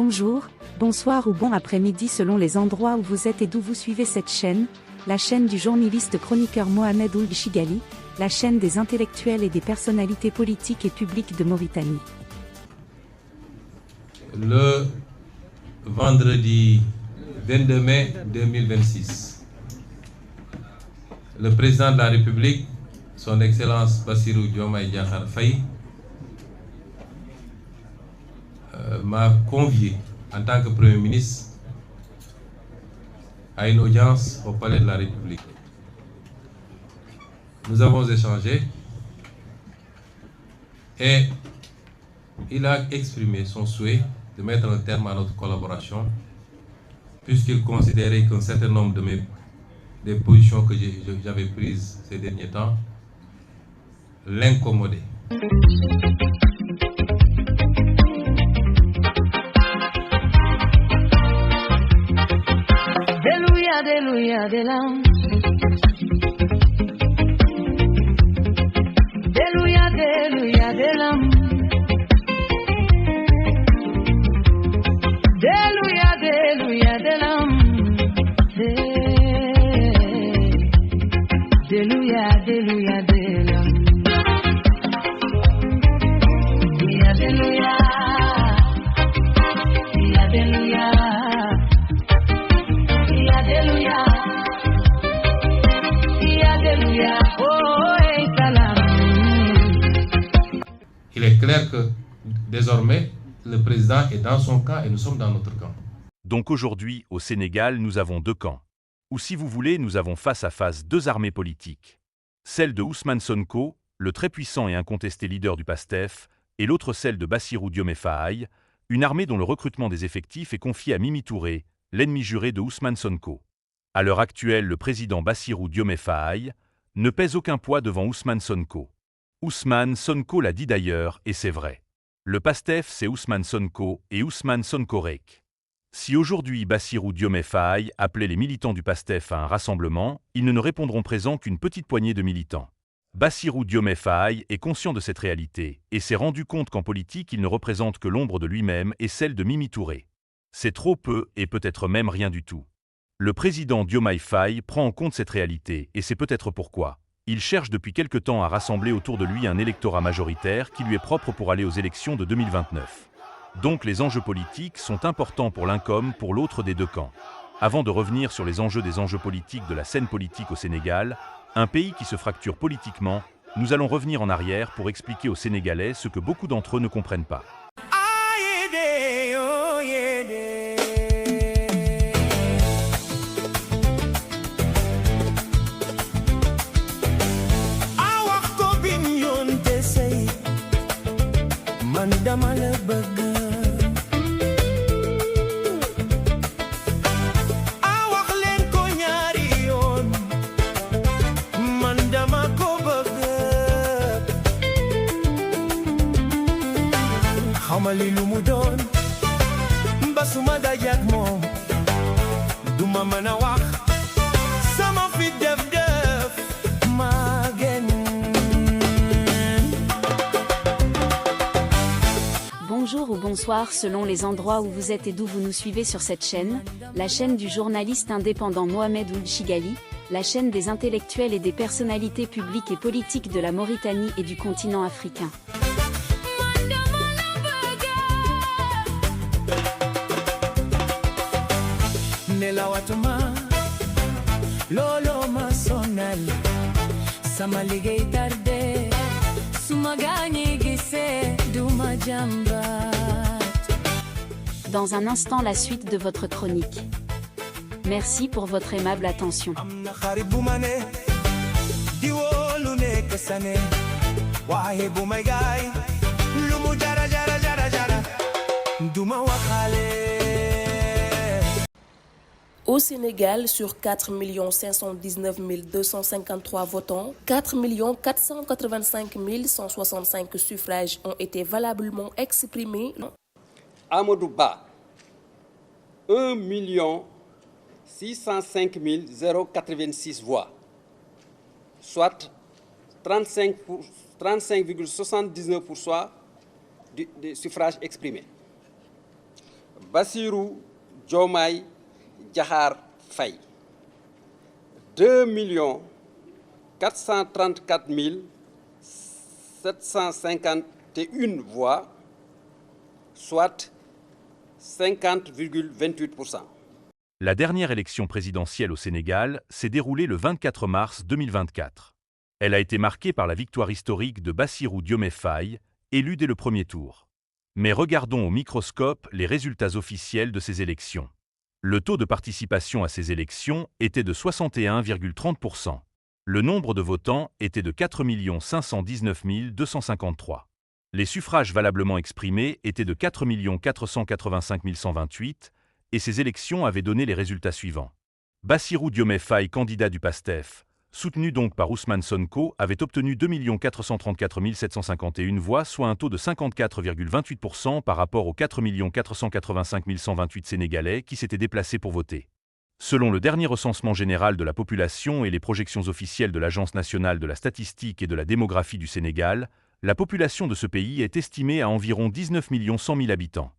Bonjour, bonsoir ou bon après-midi selon les endroits où vous êtes et d'où vous suivez cette chaîne, la chaîne du journaliste chroniqueur Mohamed Ould Chigali, la chaîne des intellectuels et des personnalités politiques et publiques de Mauritanie. Le vendredi 22 mai 2026, le président de la République, son Excellence Bassirou Diomaye Diakhar Faye, m'a convié en tant que Premier ministre à une audience au Palais de la République. Nous avons échangé et il a exprimé son souhait de mettre un terme à notre collaboration puisqu'il considérait qu'un certain nombre des positions que j'avais prises ces derniers temps l'incommodaient. Alléluia, Alléluia, Alléluia, Alléluia, Alléluia, Alléluia, Alléluia, Il est clair que désormais, le président est dans son camp et nous sommes dans notre camp. Donc aujourd'hui, au Sénégal, nous avons deux camps. Ou si vous voulez, nous avons face à face deux armées politiques. Celle de Ousmane Sonko, le très puissant et incontesté leader du PASTEF, et l'autre celle de Bassirou Diomaye Faye, une armée dont le recrutement des effectifs est confié à Mimi Touré, l'ennemi juré de Ousmane Sonko. À l'heure actuelle, le président Bassirou Diomaye Faye ne pèse aucun poids devant Ousmane Sonko. Ousmane Sonko l'a dit d'ailleurs, et c'est vrai. Le PASTEF, c'est Ousmane Sonko et Ousmane Sonkorek. Si aujourd'hui Bassirou Diomaye Faye appelait les militants du PASTEF à un rassemblement, ils ne répondront présent qu'une petite poignée de militants. Bassirou Diomaye Faye est conscient de cette réalité et s'est rendu compte qu'en politique, il ne représente que l'ombre de lui-même et celle de Mimi Touré. C'est trop peu et peut-être même rien du tout. Le président Diomaye Faye prend en compte cette réalité et c'est peut-être pourquoi il cherche depuis quelque temps à rassembler autour de lui un électorat majoritaire qui lui est propre pour aller aux élections de 2029. Donc les enjeux politiques sont importants pour l'un comme pour l'autre des deux camps. Avant de revenir sur les enjeux politiques de la scène politique au Sénégal, un pays qui se fracture politiquement, nous allons revenir en arrière pour expliquer aux Sénégalais ce que beaucoup d'entre eux ne comprennent pas. Xamali lu mu doon basuma dajak moom duma mën a wax sama fi def maa gën. Bonjour ou bonsoir selon les endroits où vous êtes et d'où vous nous suivez sur cette chaîne, la chaîne du journaliste indépendant Mohamed Ould Chigali, la chaîne des intellectuels et des personnalités publiques et politiques de la Mauritanie et du continent africain. Nelawatuma lolo ma sonal sama liggéey tardé suma gaañi gisee duma jàmbat. Dans un instant la suite de votre chronique. Merci pour votre aimable attention. am na xarit bu ma ne di wóolu nekk sa ne waaye bu may gaay lu mu jara jara jara jara duma waxaale. Au Sénégal, sur 4 519 253 votants, 4 485 165 suffrages ont été valablement exprimés. Amadou Ba, 1 605 086 voix, soit 35,79% des suffrages exprimés. Bassirou Diomaye Diakhar Faye, 2 434 751 voix, soit 50,28%. La dernière élection présidentielle au Sénégal s'est déroulée le 24 mars 2024. Elle a été marquée par la victoire historique de Bassirou Diomaye Faye, élu dès le premier tour. Mais regardons au microscope les résultats officiels de ces élections. Le taux de participation à ces élections était de 61,30%. Le nombre de votants était de 4 519 253. Les suffrages valablement exprimés étaient de 4 485 128, et ces élections avaient donné les résultats suivants. Bassirou Diomaye Faye, candidat du PASTEF, soutenu donc par Ousmane Sonko, avait obtenu 2 434 751 voix, soit un taux de 54,28% par rapport aux 4 485 128 Sénégalais qui s'étaient déplacés pour voter. Selon le dernier recensement général de la population et les projections officielles de l'Agence nationale de la statistique et de la démographie du Sénégal, la population de ce pays est estimée à environ 19 100 000 habitants.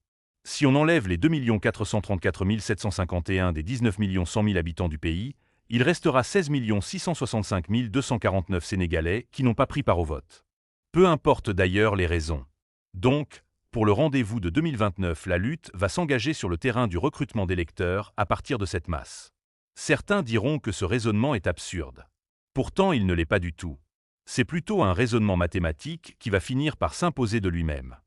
Si on enlève les 2 434 751 des 19 100 000 habitants du pays, il restera 16 665 249 Sénégalais qui n'ont pas pris part au vote. Peu importe d'ailleurs les raisons. Donc, pour le rendez-vous de 2029, la lutte va s'engager sur le terrain du recrutement d'électeurs à partir de cette masse. Certains diront que ce raisonnement est absurde. Pourtant, il ne l'est pas du tout. C'est plutôt un raisonnement mathématique qui va finir par s'imposer de lui-même.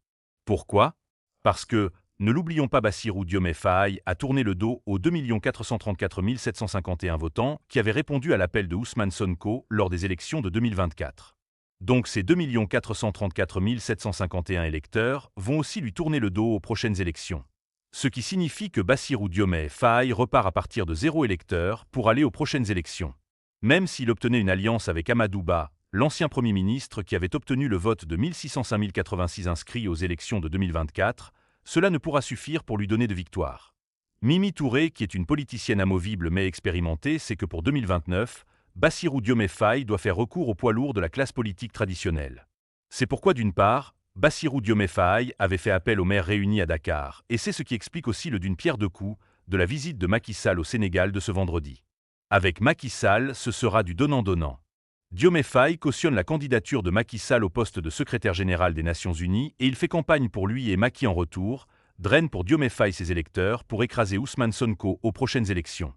Pourquoi? Parce que, ne l'oublions pas, Bassirou Diomaye Faye a tourné le dos aux 2 434 751 votants qui avaient répondu à l'appel de Ousmane Sonko lors des élections de 2024. Donc ces 2 434 751 électeurs vont aussi lui tourner le dos aux prochaines élections. Ce qui signifie que Bassirou Diomaye Faye repart à partir de 0 électeurs pour aller aux prochaines élections. Même s'il obtenait une alliance avec Amadou Ba, l'ancien Premier ministre qui avait obtenu le vote de 1605 086 inscrits aux élections de 2024, cela ne pourra suffire pour lui donner de victoire. Mimi Touré, qui est une politicienne amovible mais expérimentée, sait que pour 2029, Bassirou Diomaye Faye doit faire recours au poids lourd de la classe politique traditionnelle. C'est pourquoi d'une part, Bassirou Diomaye Faye avait fait appel aux maires réunis à Dakar, et c'est ce qui explique aussi le d'une pierre deux coups de la visite de Macky Sall au Sénégal de ce vendredi. Avec Macky Sall, ce sera du donnant-donnant. Diomaye Faye cautionne la candidature de Macky Sall au poste de secrétaire général des Nations Unies et il fait campagne pour lui et Macky en retour, draine pour Diomaye Faye ses électeurs pour écraser Ousmane Sonko aux prochaines élections.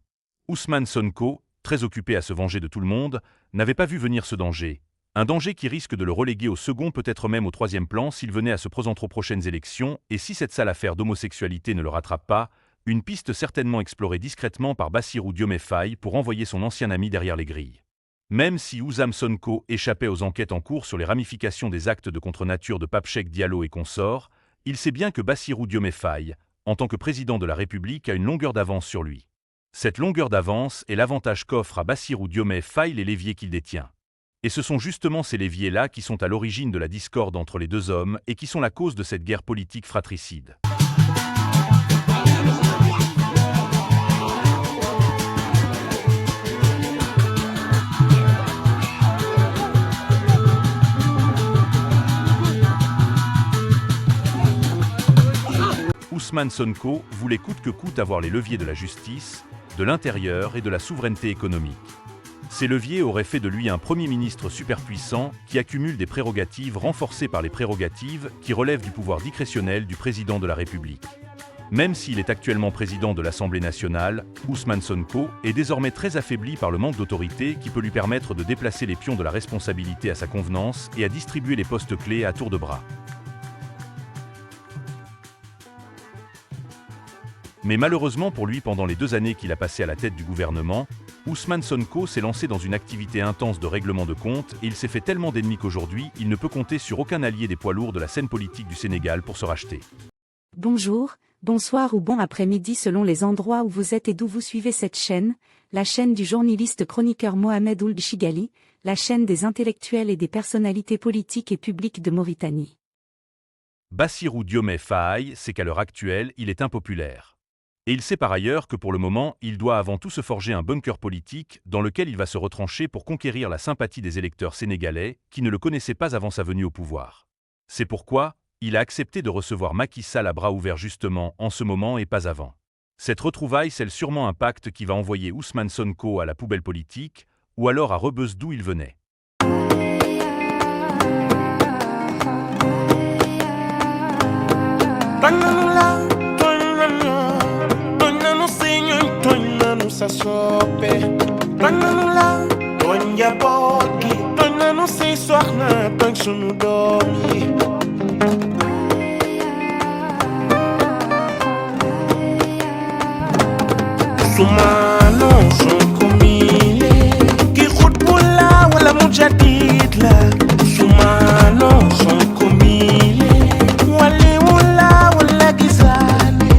Ousmane Sonko, très occupé à se venger de tout le monde, n'avait pas vu venir ce danger. Un danger qui risque de le reléguer au second, peut-être même au troisième plan s'il venait à se présenter aux prochaines élections, et si cette sale affaire d'homosexualité ne le rattrape pas, une piste certainement explorée discrètement par Bassirou Diomaye Faye pour envoyer son ancien ami derrière les grilles. Même si Ousmane Sonko échappait aux enquêtes en cours sur les ramifications des actes de contre-nature de Pape Cheikh Diallo et consorts, il sait bien que Bassirou Diomaye Faye, en tant que président de la République, a une longueur d'avance sur lui. Cette longueur d'avance est l'avantage qu'offre à Bassirou Diomaye Faye les leviers qu'il détient. Et ce sont justement ces leviers-là qui sont à l'origine de la discorde entre les deux hommes et qui sont la cause de cette guerre politique fratricide. Ousmane Sonko voulait coûte que coûte avoir les leviers de la justice, de l'intérieur et de la souveraineté économique. Ces leviers auraient fait de lui un Premier ministre superpuissant qui accumule des prérogatives renforcées par les prérogatives qui relèvent du pouvoir discrétionnel du président de la République. Même s'il est actuellement président de l'Assemblée nationale, Ousmane Sonko est désormais très affaibli par le manque d'autorité qui peut lui permettre de déplacer les pions de la responsabilité à sa convenance et à distribuer les postes clés à tour de bras. Mais malheureusement pour lui, pendant les 2 années qu'il a passées à la tête du gouvernement, Ousmane Sonko s'est lancé dans une activité intense de règlement de comptes et il s'est fait tellement d'ennemis qu'aujourd'hui, il ne peut compter sur aucun allié des poids lourds de la scène politique du Sénégal pour se racheter. Bonjour, bonsoir ou bon après-midi selon les endroits où vous êtes et d'où vous suivez cette chaîne, la chaîne du journaliste chroniqueur Mohamed Ould Chigali, la chaîne des intellectuels et des personnalités politiques et publiques de Mauritanie. Bassirou Diomaye Faye sait qu'à l'heure actuelle, il est impopulaire. Et il sait par ailleurs que pour le moment, il doit avant tout se forger un bunker politique dans lequel il va se retrancher pour conquérir la sympathie des électeurs sénégalais qui ne le connaissaient pas avant sa venue au pouvoir. C'est pourquoi Il a accepté de recevoir Macky Sall à bras ouverts justement en ce moment et pas avant. Cette retrouvaille scelle sûrement un pacte qui va envoyer Ousmane Sonko à la poubelle politique, ou alors à Rebeuss d'où il venait. Sumano sonkomile ki khutbula wala mujadid la Sumano sonkomile wali wala gizale.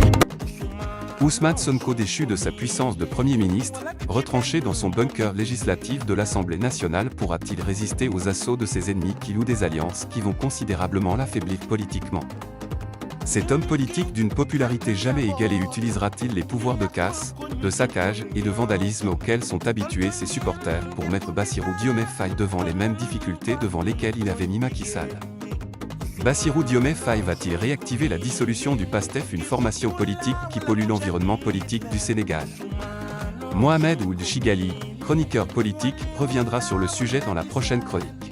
Ousmane Sonko déchu de sa puissance de Premier ministre, retranché dans son bunker législatif de l'Assemblée nationale, pourra-t-il résister aux assauts de ses ennemis qui louent des alliances qui vont considérablement l'affaiblir politiquement? Cet homme politique d'une popularité jamais égalée utilisera-t-il les pouvoirs de casse, de saccage et de vandalisme auxquels sont habitués ses supporters pour mettre Bassirou Diomaye Faye devant les mêmes difficultés devant lesquelles il avait mis Macky Sall? Bassirou Diomaye Faye va-t-il réactiver la dissolution du PASTEF, une formation politique qui pollue l'environnement politique du Sénégal? Mohamed Ould Chigali, chroniqueur politique, reviendra sur le sujet dans la prochaine chronique.